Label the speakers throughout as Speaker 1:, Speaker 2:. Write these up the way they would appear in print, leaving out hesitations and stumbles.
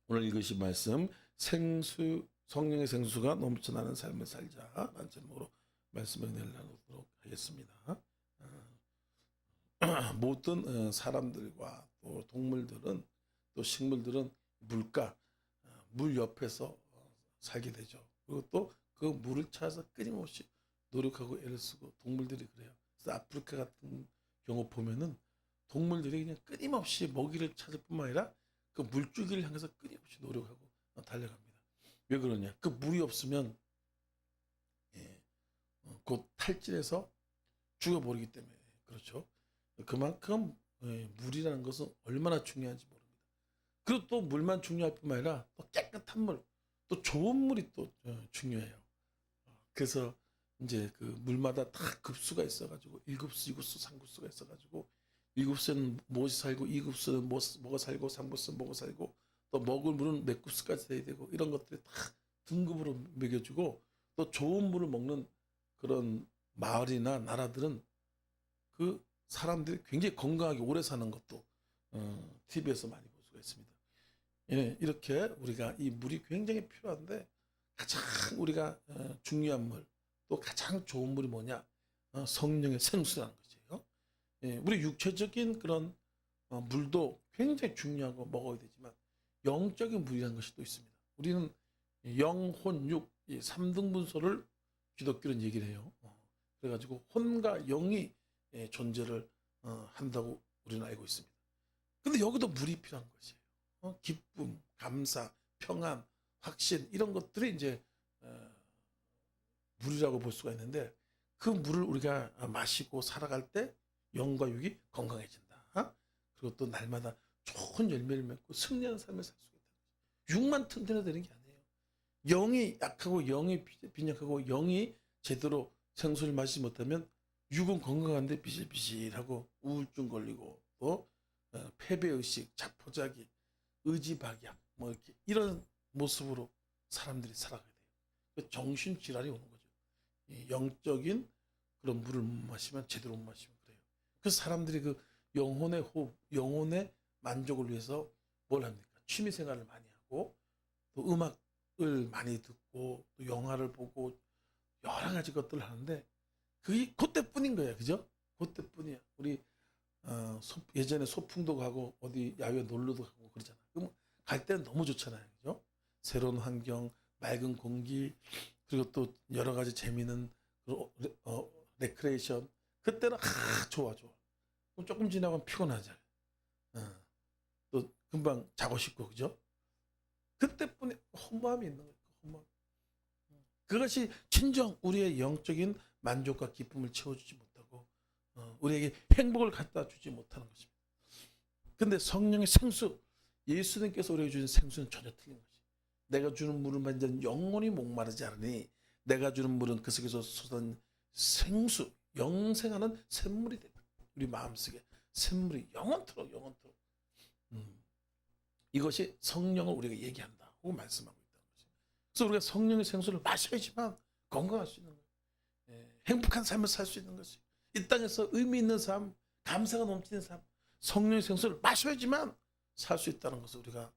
Speaker 1: 오늘 읽으신 말씀 성령의 생수가 넘쳐나는 삶을 살자라는 제목으로 말씀을 나누도록 하겠습니다. 모든 사람들과 또 동물들은 또 식물들은 물 옆에서 살게 되죠. 그리고 또 그 물을 찾아서 끊임없이 노력하고 애를 쓰고 동물들이 그래요. 그래서 아프리카 같은 경우 보면은 동물들이 그냥 끊임없이 먹이를 찾을 뿐만 아니라 그 물줄기를 향해서 끊임없이 노력하고 달려갑니다. 왜 그러냐? 그 물이 없으면 곧 탈진해서 죽어버리기 때문에 그렇죠. 그만큼 물이라는 것은 얼마나 중요한지 모릅니다. 그리고 또 물만 중요할 뿐만 아니라 또 깨끗한 물, 또 좋은 물이 또 중요해요. 그래서 이제 그 물마다 다 급수가 있어가지고 1급수, 2급수, 3급수가 있어가지고 1급수는 무엇이 살고 2급수는 뭐가 살고 3급수는 뭐가 살고 또 먹을 물은 몇 급수까지 돼야 되고 이런 것들이 다 등급으로 매겨주고 또 좋은 물을 먹는 그런 마을이나 나라들은 그 사람들이 굉장히 건강하게 오래 사는 것도 TV에서 많이 볼 수가 있습니다. 이렇게 우리가 이 물이 굉장히 필요한데 가장 우리가 중요한 물, 또 가장 좋은 물이 뭐냐? 성령의 생수라는 것이에요. 우리 육체적인 그런 물도 굉장히 중요하고 먹어야 되지만 영적인 물이라는 것이 또 있습니다. 우리는 영, 혼, 육, 이 3등분소를 기독교는 얘기를 해요. 그래가지고 혼과 영이 존재를 한다고 우리는 알고 있습니다. 근데 여기도 물이 필요한 것이에요. 기쁨, 감사, 평안, 확신 이런 것들이 이제 물이라고 볼 수가 있는데 그 물을 우리가 마시고 살아갈 때 영과 육이 건강해진다. 그리고 또 날마다 좋은 열매를 맺고 승리하는 삶을 살 수가 있다. 육만 튼튼해야 되는 게 아니에요. 영이 약하고 영이 빈약하고 영이 제대로 생수를 마시지 못하면 육은 건강한데 비실비실하고 우울증 걸리고 또 패배의식, 자포자기, 의지박약 뭐 이렇게 이런 모습으로 사람들이 살아가게 돼요. 정신질환이 오는 거죠. 영적인 그런 물을 못 마시면 제대로 못 마시면 그래요. 그래서 사람들이 그 영혼의 호흡, 영혼의 만족을 위해서 뭘 합니까? 취미 생활을 많이 하고 또 음악을 많이 듣고 또 영화를 보고 여러 가지 것들을 하는데 그게 그때뿐인 거야, 그죠? 그때뿐이야. 우리 예전에 소풍도 가고 어디 야외 놀러도 가고 그러잖아. 그럼 갈 때는 너무 좋잖아요, 그죠? 새로운 환경, 맑은 공기, 그리고 또 여러 가지 재미있는 레크레이션. 그때는 좋아. 그럼 조금 지나면 피곤하잖아요. 또 금방 자고 싶고, 그죠? 그때뿐이 허무함이 있는 거예요. 허무함. 그것이 진정 우리의 영적인 만족과 기쁨을 채워주지 못하고 우리에게 행복을 갖다 주지 못하는 것입니다. 근데 성령의 생수, 예수님께서 우리에게 주신 생수는 전혀 틀린 것이. 내가 주는 물을 마시면 영원히 목마르지 않으니 내가 주는 물은 그 속에서 솟아난 생수, 영생하는 샘물이 된다. 우리 마음속에 샘물이 영원토록. 이것이 성령을 우리가 얘기한다고 말씀하고 있다는 것이죠. 그래서 우리가 성령의 생수를 마셔야지만 건강할 수 있는 거예요. 행복한 삶을 살 수 있는 것이. 이 땅에서 의미 있는 삶, 감사가 넘치는 삶, 성령의 생수를 마셔야지만 살 수 있다는 것을 우리가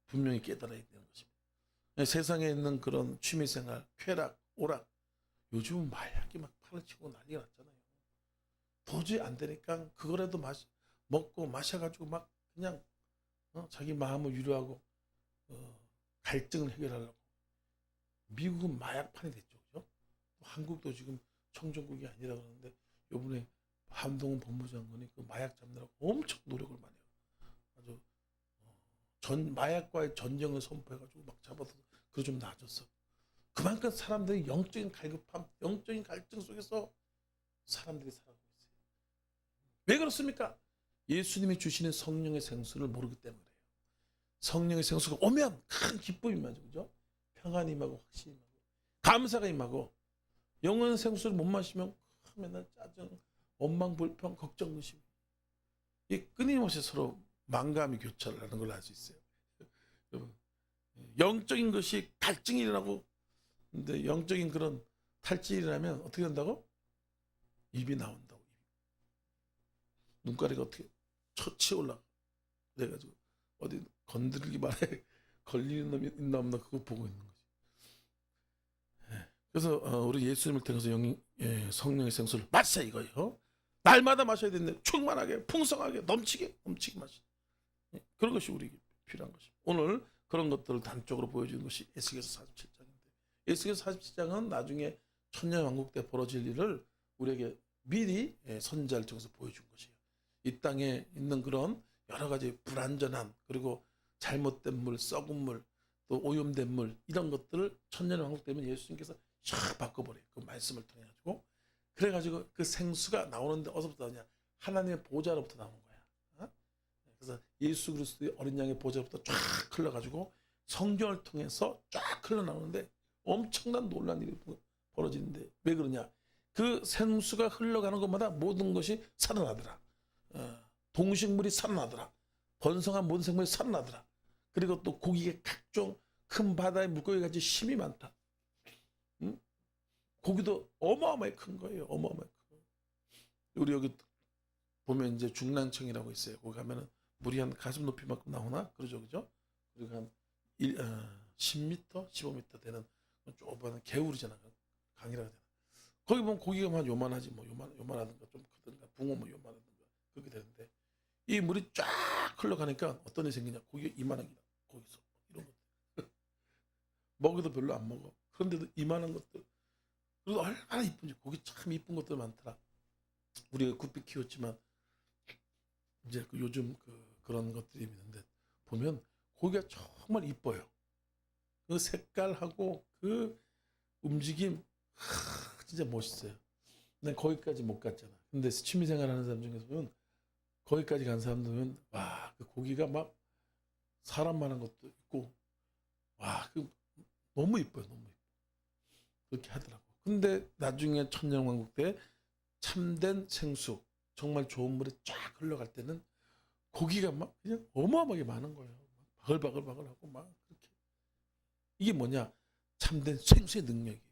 Speaker 1: 분명히 깨달아야 되는 것입니다. 세상에 있는 그런 취미생활, 쾌락, 오락, 요즘은 마약이 막 판을 치고 난리가 났잖아요. 도저히 안 되니까 그거라도 먹고 마셔가지고 막 그냥 자기 마음을 위로하고 갈등을 해결하려고. 미국은 마약판이 됐죠, 그죠? 한국도 지금 청정국이 아니라 그러는데 이번에 한동훈 법무장관이 그 마약 잡느라고 엄청 노력을 많이 해요. 아주 마약과의 전쟁을 선포해가지고 막 잡아서 그거 좀 나아졌어. 그만큼 사람들이 영적인 갈급함, 영적인 갈등 속에서 사람들이 살아가고 있어요. 왜 그렇습니까? 예수님이 주시는 성령의 생수를 모르기 때문에 그래요. 성령의 생수가 오면 큰 기쁨이 임하죠, 그죠? 평안이 임하고 확신이 임하고 감사가 임하고 영원한 생수를 못 마시면 맨날 짜증, 원망, 불평, 걱정, 의심. 이 끊임없이 서로 망감이 교차를 하는 걸 알 수 있어요. 여러분, 영적인 것이 갈증이 일어나고, 근데 영적인 그런 탈진이 일어나면 어떻게 된다고? 입이 나온다고. 눈가리가 어떻게 처치 올라가. 그래가지고 어디 건드리기만 해. 걸리는 놈이 있나 없나 그거 보고 있는 거지. 예. 그래서 우리 예수님을 통해서 성령의 생수를 마셔 이거예요. 날마다 마셔야 되는데 충만하게 풍성하게 넘치게 마시. 그런 것이 우리에게 필요한 것입니다. 오늘 그런 것들을 단적으로 보여주는 것이 에스겔서 47장인데 에스겔서 47장은 나중에 천년왕국 때 벌어질 일을 우리에게 미리 선지자를 통해서 보여준 것이에요. 이 땅에 있는 그런 여러 가지 불완전한 그리고 잘못된 물, 썩은 물, 또 오염된 물 이런 것들을 천년왕국 때면 예수님께서 샥 바꿔버려요. 그 말씀을 통해 가지고 그래가지고 그 생수가 나오는데 어디서부터 나오냐? 하나님의 보좌로부터 나오는 거야. 그래서 예수 그리스도의 어린 양의 보좌로부터 쫙 흘러가지고 성경을 통해서 쫙 흘러나오는데 엄청난 놀란 일이 벌어지는데 왜 그러냐? 그 생수가 흘러가는 것마다 모든 것이 살아나더라. 동식물이 살아나더라. 번성한 모든 생물이 살아나더라. 그리고 또 고기에 각종 큰 바다의 물고기 같이 힘이 많다. 고기도 어마어마하게 큰 거예요. 어마어마하게 큰 거예요. 우리 여기 보면 이제 중랑청이라고 있어요. 거기 가면은 물이 한 가슴 높이만큼 나오나? 그러죠, 그죠? 그리고 한 10m, 15m 되는 좁은 개울이잖아. 강이라고 하잖아. 거기 보면 고기가 한 요만하지, 뭐 요만하든가 좀 크든가 붕어 뭐 요만하든가 그렇게 되는데 이 물이 쫙 흘러가니까 어떤 일이 생기냐? 고기가 이만한 게 거기서 이런 것들 먹어도 별로 안 먹어. 그런데도 이만한 것들. 그래서 얼마나 이쁜지 고기 참 이쁜 것들 많더라. 우리가 굿비 키웠지만 이제 요즘 그런 것들이 있는데 보면 고기가 정말 이뻐요. 그 색깔하고 그 움직임 진짜 멋있어요. 난 거기까지 못 갔잖아. 근데 취미생활하는 사람 중에서 보면 거기까지 간 사람들은 와, 그 고기가 막 사람만한 것도 있고 와, 그 너무 이뻐요, 너무 이뻐. 그렇게 하더라고. 근데 나중에 천년왕국 때 참된 생수, 정말 좋은 물이 쫙 흘러갈 때는 고기가 막 그냥 어마어마하게 많은 거예요. 바글바글바글하고 막 그렇게. 이게 뭐냐? 참된 생수의 능력이에요.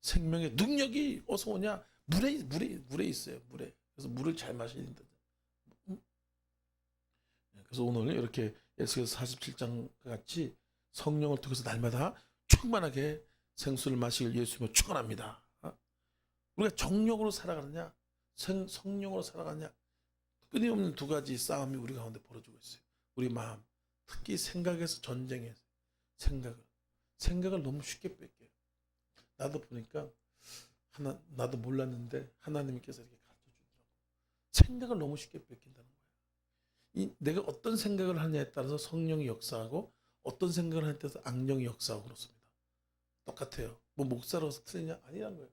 Speaker 1: 생명의 능력이 어디서 오냐? 물에 있어요. 물에. 그래서 물을 잘 마셔야 된다. 그래서 오늘 이렇게 에스겔서 47장 같이 성령을 통해서 날마다 충만하게 생수를 마시길 예수님을 축원합니다. 우리가 정력으로 살아가느냐, 성령으로 살아가느냐, 끊임없는 두 가지 싸움이 우리 가운데 벌어지고 있어요. 우리 마음, 특히 생각에서 전쟁에서 생각을 너무 쉽게 뺏겨요. 나도 보니까 나도 몰랐는데 하나님께서 이렇게 가르쳐 주더라고. 생각을 너무 쉽게 뺏긴다는 거예요. 내가 어떤 생각을 하냐에 따라서 성령이 역사하고 어떤 생각을 하냐에 따라서 악령이 역사하고 그렇습니다. 똑같아요. 뭐 목사로서 틀리냐? 아니란 거예요.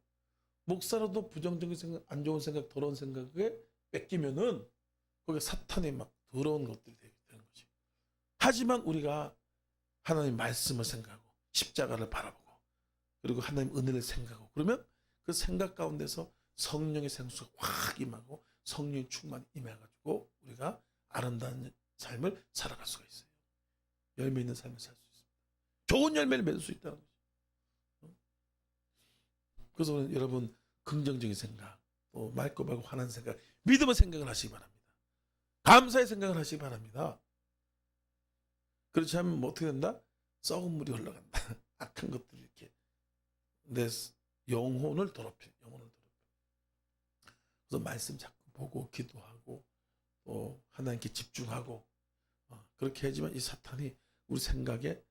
Speaker 1: 목사로도 부정적인 생각, 안 좋은 생각, 더러운 생각에 뺏기면은 거기에 사탄이 막 더러운 것들이 되는 거지. 하지만 우리가 하나님 말씀을 생각하고 십자가를 바라보고 그리고 하나님 은혜를 생각하고 그러면 그 생각 가운데서 성령의 생수가 확 임하고 성령의 충만이 임해가지고 우리가 아름다운 삶을 살아갈 수가 있어요. 열매 있는 삶을 살 수 있습니다. 좋은 열매를 맺을 수 있다는 거죠. 그래서 여러분 긍정적인 생각, 또 맑고 말고 환한 생각, 믿음의 생각을 하시기 바랍니다. 감사의 생각을 하시기 바랍니다. 그렇지 않으면 뭐 어떻게 된다? 썩은 물이 흘러간다. 악한 것들이 이렇게 내 영혼을 더럽혀. 그래서 말씀 자꾸 보고 기도하고 또 하나님께 집중하고 그렇게 하지만 이 사탄이 우리 생각에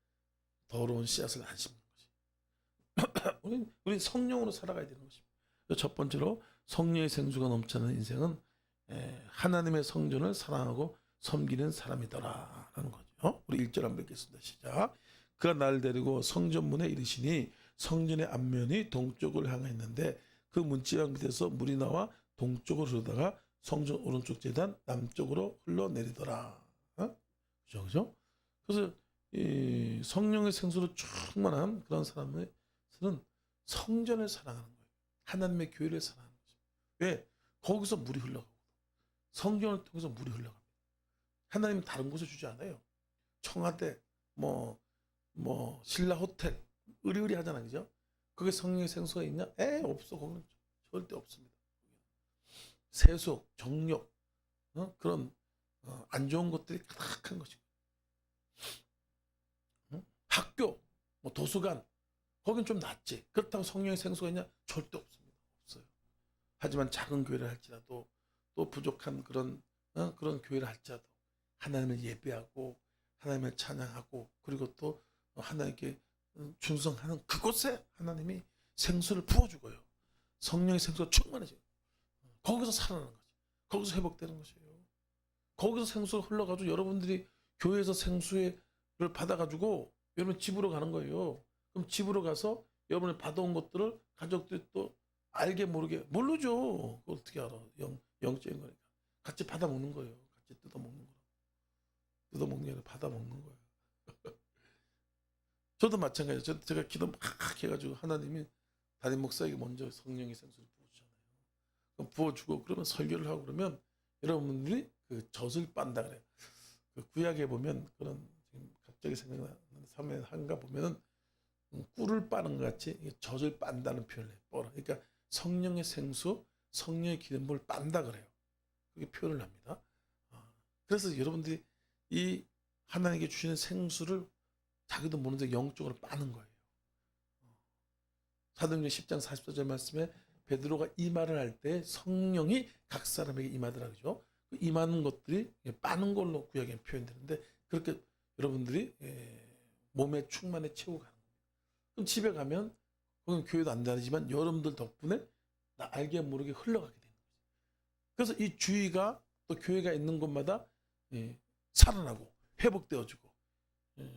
Speaker 1: 더러운 씨앗을 안 심는 거지. 우리 성령으로 살아가야 되는 것입니다. 첫 번째로 성령의 생수가 넘치는 인생은 하나님의 성전을 사랑하고 섬기는 사람이더라라는 거죠. 우리 1절 한번 읽겠습니다. 시작. 그가 나를 데리고 성전문에 이르시니 성전의 앞면이 동쪽을 향했는데 그 문지방 밑에서 물이 나와 동쪽으로 흐르다가 성전 오른쪽 제단 남쪽으로 흘러내리더라. 그죠? 그래서 이 성령의 생수로 충만한 그런 사람들은 성전을 사랑하는 거예요. 하나님의 교회를 사랑하는 거죠. 왜? 거기서 물이 흘러가고 성전을 통해서 물이 흘러갑니다. 하나님은 다른 곳에 주지 않아요. 청와대, 뭐 신라 호텔, 의리의리 하잖아요. 그죠? 거기에 성령의 생수가 있냐? 없어. 거기는 절대 없습니다. 세속, 정욕, 그런 안 좋은 것들이 가득한 것이고 학교, 뭐 도서관, 거긴 좀 낫지. 그렇다고 성령의 생수가 있냐? 절대 없습니다. 없어요. 하지만 작은 교회를 할지라도 또 부족한 그런 교회를 할지라도 하나님을 예배하고 하나님을 찬양하고 그리고 또 하나님께 충성하는 그곳에 하나님이 생수를 부어주고요. 성령의 생수가 충만해져요. 거기서 살아나는 거죠. 거기서 회복되는 것이에요. 거기서 생수가 흘러가지고 여러분들이 교회에서 생수를 받아가지고 여러분 집으로 가는 거예요. 그럼 집으로 가서 여러분이 받아온 것들을 가족들이 또 알게 모르게 모르죠. 그걸 어떻게 알아? 영적인 거니까. 같이 받아 먹는 거예요. 같이 뜯어 먹는 거예요. 뜯어 먹는 게 아니라 받아 먹는 거예요. 저도 마찬가지예요. 제가 기도 막 해가지고 하나님이 담임 목사에게 먼저 성령의 생수를 부어주잖아요. 그럼 부어주고 그러면 설교를 하고 그러면 여러분들이 그 젖을 빤다 그래요. 그 구약에 보면 그런 지금 갑자기 생각나는 사면 한가 보면은 꿀을 빠는 것 같이 젖을 빤다는 표현을 해요. 그러니까 성령의 생수, 성령의 기름을 빤다 그래요. 그렇게 표현을 합니다. 그래서 여러분들이 이 하나님께 주시는 생수를 자기도 모르는데 영적으로 빠는 거예요. 사도행전 10장 44절 말씀에 베드로가 이 말을 할 때 성령이 각 사람에게 임하더라 그죠? 그 임하는 것들이 빠는 걸로 구약에 표현되는데 그렇게 여러분들이 몸에 충만에 채우고 가는 거예요. 그럼 집에 가면 그건 교회도 안 다니지만 여러분들 덕분에 나 알게 모르게 흘러가게 되는 거죠. 그래서 이 주의가 또 교회가 있는 곳마다 살아나고 회복되어지고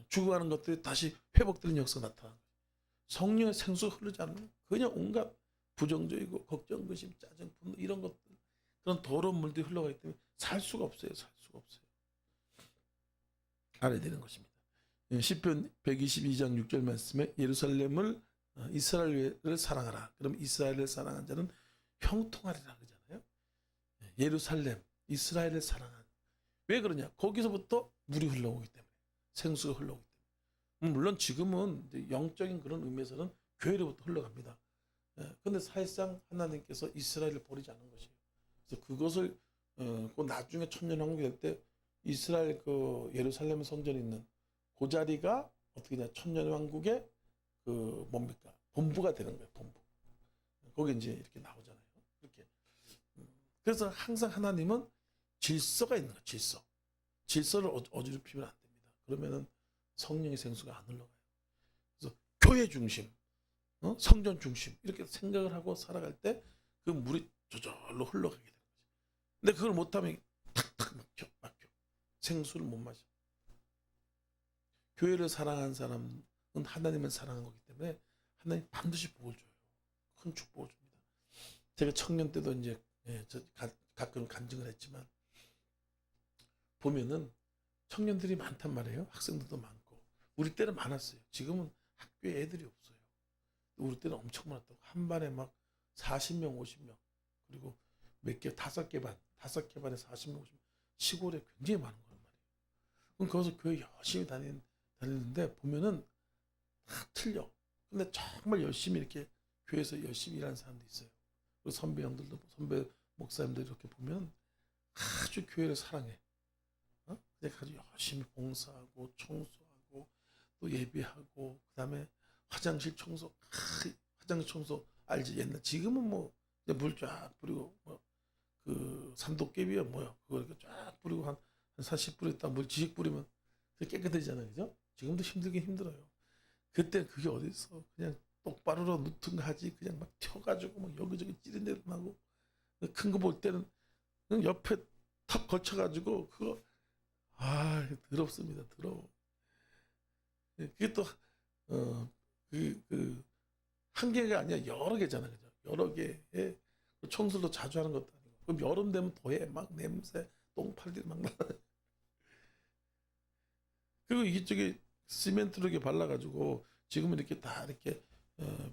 Speaker 1: 죽어가는 것들이 다시 회복되는 역사가 나타나는 거예요. 성령의 생수가 흐르지 않으면 그냥 온갖 부정적이고 걱정, 근심, 짜증, 분노 이런 것들 그런 더러운 물들이 흘러가기 때문에 살 수가 없어요. 살 수가 없어요. 알아야 되는 것입니다. 시편 122장 6절 말씀에 예루살렘을 이스라엘을 사랑하라. 그럼 이스라엘을 사랑한 자는 형통하리라 그러잖아요. 예루살렘, 이스라엘을 사랑한. 왜 그러냐? 거기서부터 물이 흘러오기 때문에. 생수가 흘러오기 때문에. 물론 지금은 영적인 그런 의미에서는 교회로부터 흘러갑니다. 그런데 사실상 하나님께서 이스라엘을 버리지 않은 것이에요. 그래서 그것을 그 나중에 천년왕국이 될 때 이스라엘 그 예루살렘 성전이 있는 그 자리가 어떻게 되냐? 천년왕국의 그 뭡니까? 본부가 되는 거예요. 본부. 거기 이제 이렇게 나오잖아요. 이렇게. 그래서 항상 하나님은 질서가 있는 거예요. 질서. 질서를 어지럽히면 안 됩니다. 그러면은 성령의 생수가 안 흘러가요. 그래서 교회 중심, 성전 중심 이렇게 생각을 하고 살아갈 때 그 물이 저절로 흘러가게 되는 거죠. 근데 그걸 못하면 탁탁 막혀. 생수를 못 마셔. 교회를 사랑하는 사람은 하나님을 사랑한 거기 때문에 하나님 반드시 복을 줘요. 큰 축복을 줍니다. 제가 청년 때도 이제 가끔 간증을 했지만 보면은 청년들이 많단 말이에요. 학생들도 많고 우리 때는 많았어요. 지금은 학교에 애들이 없어요. 우리 때는 엄청 많았다고. 한 반에 막 40명, 50명 그리고 몇 개, 5개 반에 40명, 50명 시골에 굉장히 많은 거란 말이에요. 그럼 거기서 교회 열심히 다니는데 보면은 다 틀려. 근데 정말 열심히 이렇게 교회에서 열심히 일하는 사람도 있어요. 그리고 선배 형들도 선배 목사님들 이렇게 보면 아주 교회를 사랑해. 내가 아주 열심히 봉사하고 청소하고 또 예배하고 그다음에 화장실 청소 화장실 청소 알지 옛날 지금은 뭐 물 쫙 뿌리고 뭐 그 삼도깨비야 뭐야 그거 이렇게 쫙 뿌리고 한 40 뿌렸다 물 지식 뿌리면 깨끗해지잖아요. 그죠? 지금도 힘들긴 힘들어요. 그때 그게 어디 있어? 그냥 똑바로 누퉁하지 그냥 막 튀어가지고 막 여기저기 찌른데도 나고 큰 거 볼 때는 그냥 옆에 턱 걸쳐가지고 그거 더럽습니다. 더러워. 그게 또 한 개가 아니라 여러 개잖아, 그죠? 여러 개의 청소도 자주 하는 것도 아니고 그럼 여름 되면 더해 막 냄새 똥파리들이 막 나. 그리고 이쪽에 시멘트로 이렇게 발라가지고 지금은 이렇게 다 이렇게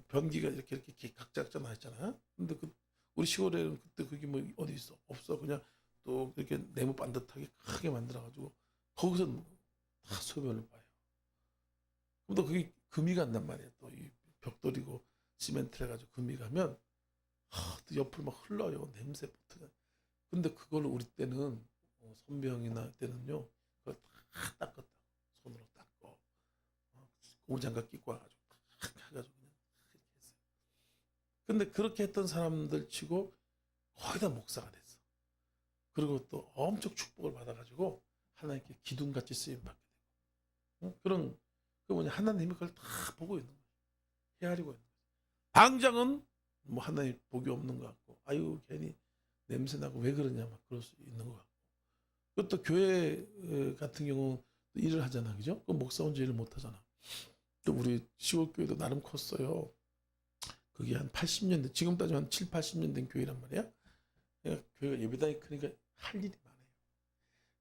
Speaker 1: 변기가 이렇게 각자 나와 있잖아. 근데 우리 시골에는 그때 그게 뭐 어디 있어? 없어. 그냥 또 이렇게 네모 반듯하게 크게 만들어가지고 거기서 다 소변을 봐요. 그럼 또 그게 금이 간단 말이야. 또 이 벽돌이고 시멘트 해가지고 금이 가면 또 옆으로 막 흘러요. 냄새 붙어. 근데 그걸 우리 때는 선배 형이나 때는요. 그걸 다 닦았다. 손으로 닦고 고무장갑 끼고 와가지고 탁 해가지고 그냥 이렇게 했어요. 근데 그렇게 했던 사람들 치고 거의 다 목사가 됐어. 그리고 또 엄청 축복을 받아가지고 하나님께 기둥같이 쓰임 받게 되고, 응? 그런 그 뭐냐 하나님이 그걸 다 보고 있는 거예요. 헤아리고 있는 거예요. 당장은 뭐 하나님 복이 없는 것 같고, 아유 괜히 냄새 나고 왜 그러냐 막 그럴 수 있는 것 같고. 그것도 교회 같은 경우 일을 하잖아, 그죠? 그 목사 혼자 일을 못 하잖아. 또 우리 시골 교회도 나름 컸어요. 그게 한 80년대, 지금 따지면 한 7, 80년 된 교회란 말이야. 그러니까 교회가 예배당이 크니까 할 일이 많아요.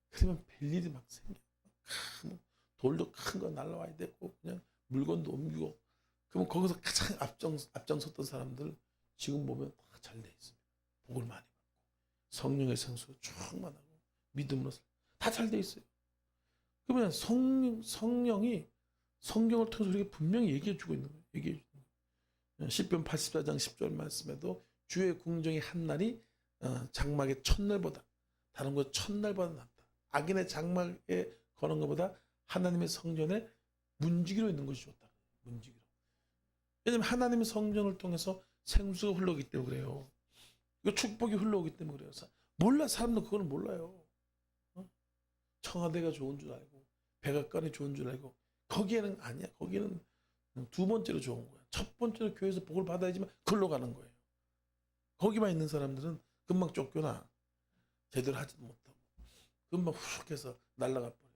Speaker 1: 그러면 별일이 막 생겨. 뭐 돌도 큰 거 날라와야 되고, 그냥 물건도 옮기고. 그러면 거기서 가장 앞장섰던 사람들 지금 보면 다 잘 돼 있습니다. 복을 많이 받고 성령의 생수 충만하고 믿음으로 다 잘 돼 있어요. 그러면 성령이 성경을 통해서 우리에게 분명히 얘기해 주고 있는 거예요. 얘기해 주는 거예요. 시편 84장 10절 말씀에도 주의 궁정이 한 날이 장막의 첫날보다, 다른 것 첫날보다 낫다. 악인의 장막에 거는 것보다 하나님의 성전에 문지기로 있는 것이 좋다. 문지기로. 왜냐하면 하나님의 성전을 통해서 생수가 흘러오기 때문에 그래요. 이거 축복이 흘러오기 때문에 그래요. 몰라, 사람도 그걸 몰라요. 청와대가 좋은 줄 알고 백악관이 좋은 줄 알고, 거기에는 아니야. 거기는 두 번째로 좋은 거야. 첫 번째로 교회에서 복을 받아야지만 글로 가는 거예요. 거기만 있는 사람들은 금방 쫓겨나. 제대로 하지도 못하고 금방 훅 해서 날아가 버려요.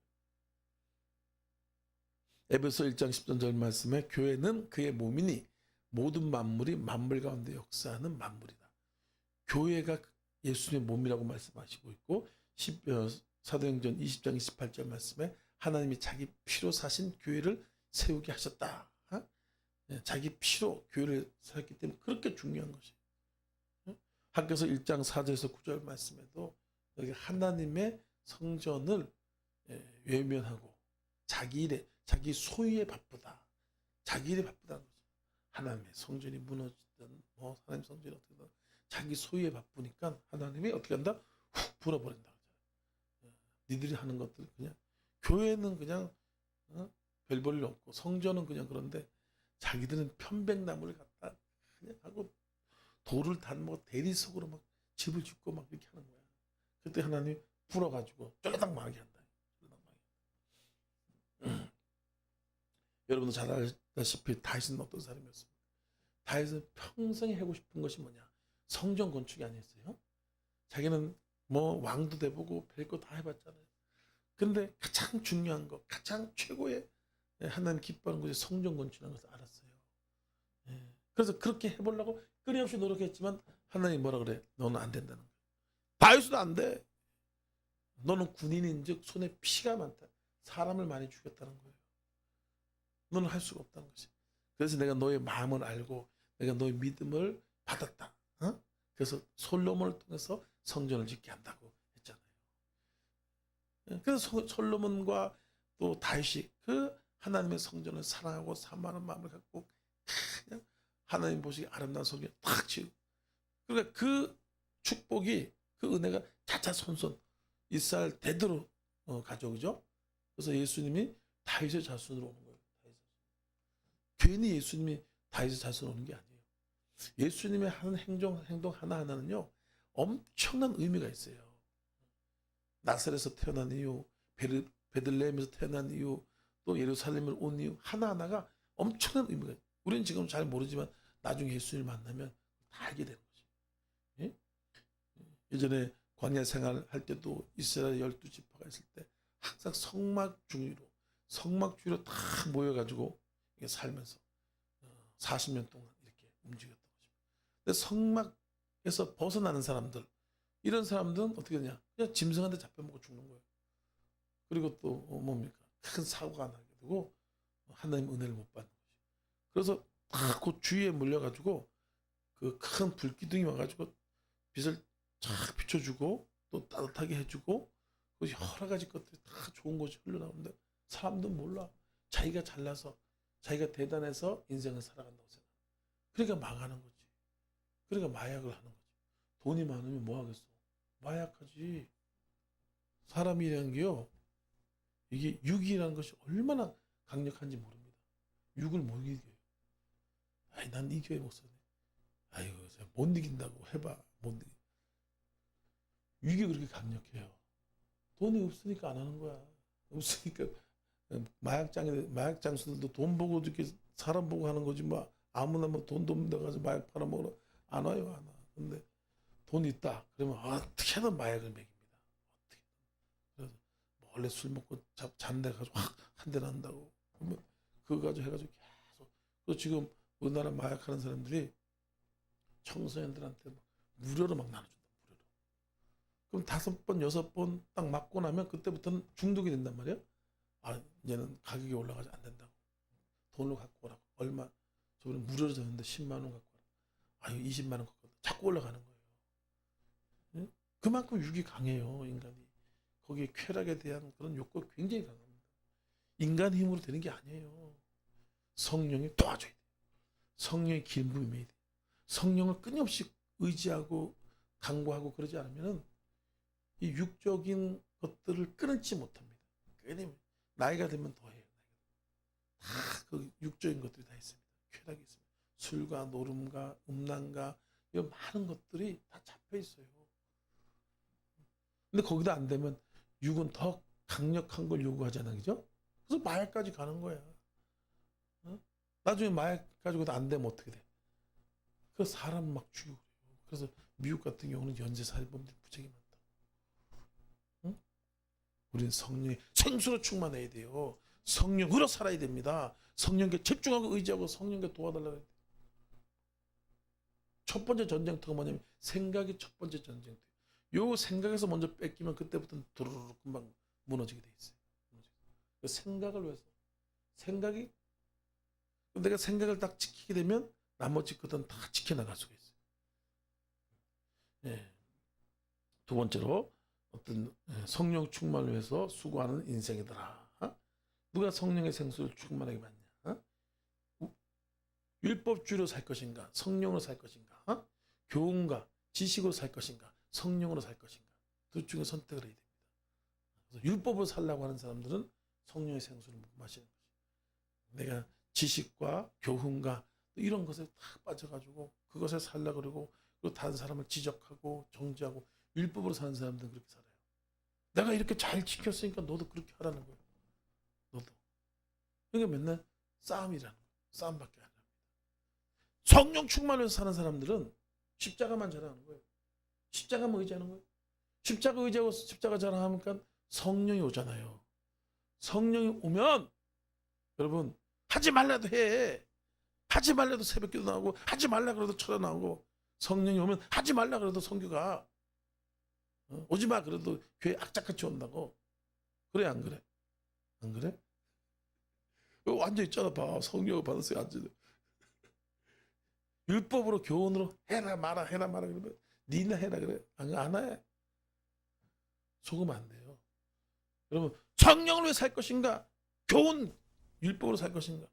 Speaker 1: 에베소 1장 10절 말씀에 교회는 그의 몸이니 모든 만물이 만물 가운데 역사하는 만물이다. 교회가 예수님의 몸이라고 말씀하시고 있고, 사도행전 20장 28절 말씀에 하나님이 자기 피로 사신 교회를 세우게 하셨다. 자기 피로 교회를 세웠기 때문에 그렇게 중요한 것이. 학교에서 1장 4절에서 9절 말씀에도 여기 하나님의 성전을 외면하고 자기 일에, 자기 소유에 바쁘다. 자기 일에 바쁘다는 거죠. 하나님의 성전이 무너지든 뭐 하나님 성전이 어떻게든 자기 소유에 바쁘니까 하나님이 어떻게 한다? 훅 불어버린다. 니들이 하는 것들 그냥, 교회는 그냥 별 볼 일 없고 성전은 그냥 그런데 자기들은 편백나무를 갖다 그냥 하고 돌을 단뭐 대리석으로 막 집을 짓고 막 이렇게 하는 거야. 그때 하나님이 불어가지고 쫄라당 망하게 한다. 여러분도 잘 알다시피 다윗은 어떤 사람이었습니까? 다윗은 평생 하고 싶은 것이 뭐냐? 성전 건축이 아니었어요. 자기는 뭐 왕도 돼보고 별거 다 해봤잖아요. 그런데 가장 중요한 거, 가장 최고의 하나님 기뻐하는 것이 성전 건축이라는 것을 알았어요. 그래서 그렇게 해보려고 끊임없이 노력했지만 하나님 뭐라 그래? 너는 안 된다는 거예요. 다윗은 안 돼. 너는 군인인즉 손에 피가 많다. 사람을 많이 죽였다는 거예요. 너는 할 수가 없다는 것이. 그래서 내가 너의 마음을 알고 내가 너의 믿음을 받았다. 그래서 솔로몬을 통해서 성전을 짓게 한다고 했잖아요. 그래서 솔로몬과 또 다윗이 그 하나님의 성전을 사랑하고 사모하는 마음을 갖고 그냥 하나님 보시기 아름다운 성전 탁 지고, 그러니까 그 축복이, 그 은혜가 자자손손 이스라엘 대대로 가져오죠. 그래서 예수님이 다윗의 자손으로 오는 거예요. 괜히 예수님이 다윗의 자손으로 오는 게 아니에요. 예수님의 하는 행동 하나하나는요 엄청난 의미가 있어요. 나사렛에서 태어난 이유, 베들레헴에서 태어난 이유, 또 예루살렘을 온 이유 하나하나가 엄청난 의미가 있어요. 우리는 지금 잘 모르지만 나중에 예수님을 만나면 다 알게 되는 거지. 예? 예전에 광야 생활할 때도 이스라엘 12지파가 있을 때 항상 성막주의로 다 모여가지고 살면서 40년 동안 이렇게 움직였던 거죠. 근데 성막에서 벗어나는 사람들, 이런 사람들은 어떻게 되냐? 그냥 짐승한테 잡혀먹고 죽는 거예요. 그리고 또 뭡니까? 큰 사고가 나게 되고 하나님 은혜를 못 받는 거죠. 그래서 다 그 주위에 몰려가지고 그 큰 불기둥이 와가지고 빛을 쫙 비춰주고 또 따뜻하게 해주고 그 여러 가지 것들이 다 좋은 것이 흘러나오는데 사람들은 몰라. 자기가 잘나서 자기가 대단해서 인생을 살아간다고 생각해. 그러니까 망하는 거지. 그러니까 마약을 하는 거지. 돈이 많으면 뭐 하겠어? 마약하지. 사람이라는 게요, 이게 육이라는 것이 얼마나 강력한지 모릅니다. 육을 못 이겨요. 아이, 난 이겨야 못 사네. 아이고, 못 이긴다고 해봐. 못 이겨. 육이 그렇게 강력해요. 돈이 없으니까 안 하는 거야. 없으니까 마약 장수들도 돈 보고 이렇게 사람 보고 하는 거지 뭐 아무나 뭐 돈도 없는데 가서 마약 팔아먹으러 안 와요, 안 와. 근데 돈 있다 그러면 어떻게든 마약을 먹입니다. 어떻게. 그래서 원래 술 먹고 잔데 가지고 확 한 대 난다고 그러면 그거 가지고 해가지고 계속. 그 지금 우리나라 마약하는 사람들이 청소년들한테 막 무료로 막 나눠준다. 무료로. 그럼 5번 6번 딱 맞고 나면 그때부터는 중독이 된단 말이야. 아, 이제는 가격이 올라가지 안 된다고. 돈을 갖고 오라고. 얼마? 저번에 무료로 줬는데 10만 원 갖고 오라고. 아유, 20만 원 갖고 오라고. 자꾸 올라가는 거예요. 예? 그만큼 육이 강해요, 인간이. 거기에 쾌락에 대한 그런 욕구가 굉장히 강합니다. 인간 힘으로 되는 게 아니에요. 성령이 도와줘야 돼요. 성령의 기름부음이 돼요. 성령을 끊임없이 의지하고 강구하고 그러지 않으면 이 육적인 것들을 끊지 못합니다. 끊임. 나이가 들면 더 해요. 다 그 육적인 것들이 다 있습니다. 쾌락이 있습니다. 술과 노름과 음란과 이런 많은 것들이 다 잡혀 있어요. 근데 거기다 안 되면 육은 더 강력한 걸 요구하잖아요, 그죠? 그래서 마약까지 가는 거야. 어? 나중에 마약 가지고도 안 되면 어떻게 돼? 그 사람 막 죽이고 그래요. 그래서 미국 같은 경우는 연쇄살인범들이 무지하게 많다. 응? 우리는 성령의 생수로 충만해야 돼요. 성령으로 살아야 됩니다. 성령께 집중하고 의지하고 성령께 도와달라고 해야 돼요. 첫 번째 전쟁터가 뭐냐면 생각이 첫 번째 전쟁터. 요 생각에서 먼저 뺏기면 그때부터는 도로로 금방 무너지게 돼 있어요. 그 생각을 위해서. 생각이 내가 생각을 딱 지키게 되면 나머지 것들은 다 지켜나갈 수가 있어요. 예. 두 번째로 어떤 성령 충만을 위해서 수고하는 인생이더라. 누가 성령의 생수를 충만하게 받냐? 율법주의로 살 것인가? 성령으로 살 것인가? 교훈과 지식으로 살 것인가? 성령으로 살 것인가? 둘 중에 선택을 해야 됩니다. 그래서 율법으로 살라고 하는 사람들은 성령의 생수를 못 마시는 거죠. 내가 지식과 교훈과 이런 것에 탁 빠져가지고 그것에 살려고 그러고 그리고 다른 사람을 지적하고 정죄하고 율법으로 사는 사람들은 그렇게 살아요. 내가 이렇게 잘 지켰으니까 너도 그렇게 하라는 거예요. 너도. 그러니까 맨날 싸움이라는 거예요. 싸움밖에 안 합니다. 성령 충만해서 사는 사람들은 십자가만 자랑하는 거예요. 십자가만 의지하는 거예요. 십자가 의지하고 십자가 자랑하니까 성령이 오잖아요. 성령이 오면 여러분 하지 말라도 해. 하지 말라도 새벽기도 나오고 하지 말라 그래도 철야 나오고 성령이 오면 하지 말라 그래도 성교가 오지 마 그래도 교회 악착같이 온다고. 그래 안 그래? 안 그래? 앉아 있잖아. 봐. 성령을 받았어요. 앉아. 율법으로 교훈으로 해라 마라 해라 마라 그러면 니나 해라 그래. 안 해. 속으면 안 돼요. 여러분 성령을 왜 살 것인가? 교훈 율법으로 살 것인가?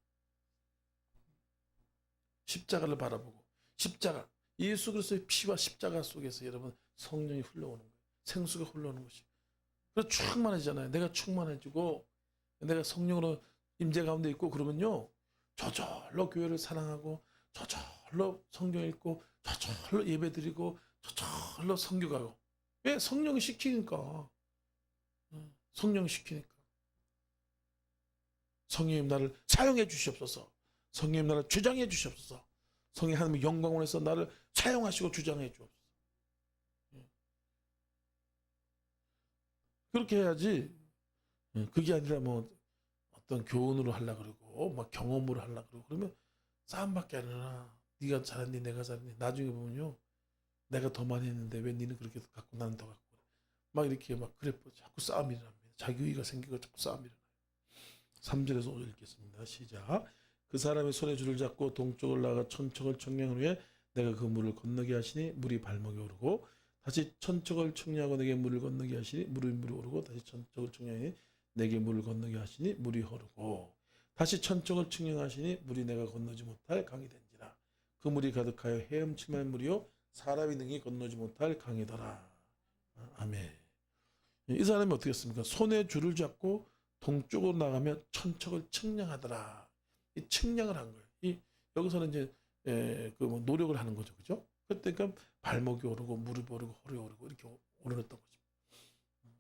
Speaker 1: 십자가를 바라보고 십자가 예수 그리스도의 피와 십자가 속에서 여러분 성령이 흘러오는 거예요. 생수가 흘러오는 것이. 그래서 충만해지잖아요. 내가 충만해지고 내가 성령으로 임재 가운데 있고 그러면요. 저절로 교회를 사랑하고 저절로 성경 읽고 저절로 예배드리고 저절로 선교 가고. 왜? 성령이 시키니까. 성령이 시키니까. 성령님 나를 사용해 주시옵소서. 성령님 나를 주장해 주시옵소서. 성령 하나님의 영광을 해서 나를 사용하시고 주장해 주옵소서. 그렇게 해야지. 그게 아니라 뭐 어떤 교훈으로 하려고 그러고 막 경험으로 하려고 그러고 그러면 싸움밖에 안 일어나. 네가 잘했니 내가 잘했니. 나중에 보면요. 내가 더 많이 했는데 왜 니는 그렇게 갖고 나는 더 갖고 그래. 막 이렇게 막 그래 자꾸 싸움이 일어납니다. 자기의가 생기고 자꾸 싸움이 일어나요. 3절에서 5절 읽겠습니다. 시작. 그 사람의 손에 줄을 잡고 동쪽을 나가 천척을 청량을 위해 내가 그 물을 건너게 하시니 물이 발목에 오르고 다시 천척을 청량하고 내게 물을 건너게 하시니 물이 오르고 다시 천척을 청량하니 내게 물을 건너게 하시니 물이 흐르고 다시 천척을 청량하시니 물이 내가 건너지 못할 강이 된지라. 그 물이 가득하여 헤엄칠만 물이요 사람이 능히 건너지 못할 강이더라. 아멘. 이 사람이 어떻게 했습니까? 손에 줄을 잡고 동쪽으로 나가면 천척을 청량하더라. 이 측량을 한 거예요. 여기서는 이제 그뭐 노력을 하는 거죠, 그죠? 그러니까 발목이 오르고 무릎이 오르고 허리 오르고 이렇게 오르렀던 거죠.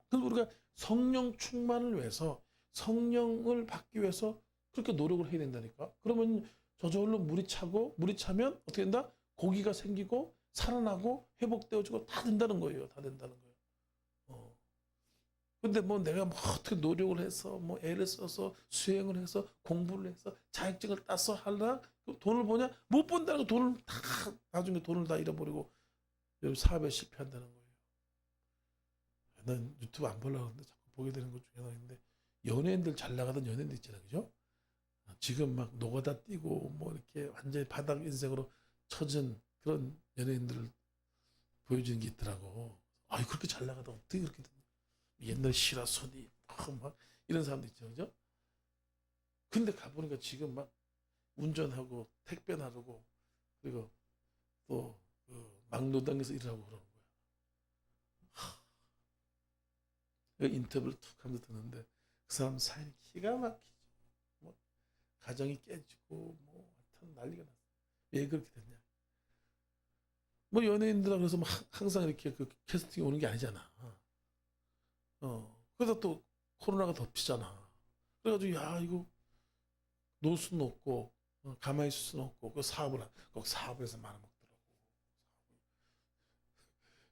Speaker 1: 그래서 우리가 성령 충만을 위해서 성령을 받기 위해서 그렇게 노력을 해야 된다니까. 그러면 저절로 물이 차면 어떻게 된다? 고기가 생기고 살아나고 회복되어지고 다 된다는 거예요. 다 된다는 거예요. 근데 뭐 내가 뭐 어떻게 노력을 해서 뭐 애를 써서 수행을 해서 공부를 해서 자격증을 따서 하려나 돈을 버냐? 못 번다는 거. 돈을 다 나중에 돈을 다 잃어버리고 사업에 실패한다는 거예요. 난 유튜브 안 보려고 하는데 자꾸 보게 되는 것 중에 하나인데, 연예인들 잘 나가던 연예인들 있잖아요, 그죠? 지금 막 노가다 뛰고 뭐 이렇게 완전히 바닥 인생으로 처진 그런 연예인들을 보여주는 게 있더라고. 아, 그렇게 잘 나가다 어떻게 그렇게 됐냐? 옛날 시라소니 막 이런 사람도 있죠, 그죠? 근데 가보니까 지금 막 운전하고 택배 나르고 그리고 또그 막노동에서 일하고 그러는 거야. 인터뷰를 툭 하면서 듣는데 그 사람 삶이 기가 막히죠. 뭐 가정이 깨지고 뭐 하여튼 난리가 났어. 왜 그렇게 됐냐? 뭐 연예인들 그래서 뭐 항상 이렇게 그 캐스팅 오는 게 아니잖아. 그러다 또 코로나가 덮치잖아. 그래가지고 야 이거 놀 수는 없고 가만히 있을 수는 없고 그 꼭 사업을 해서 말아먹더라고.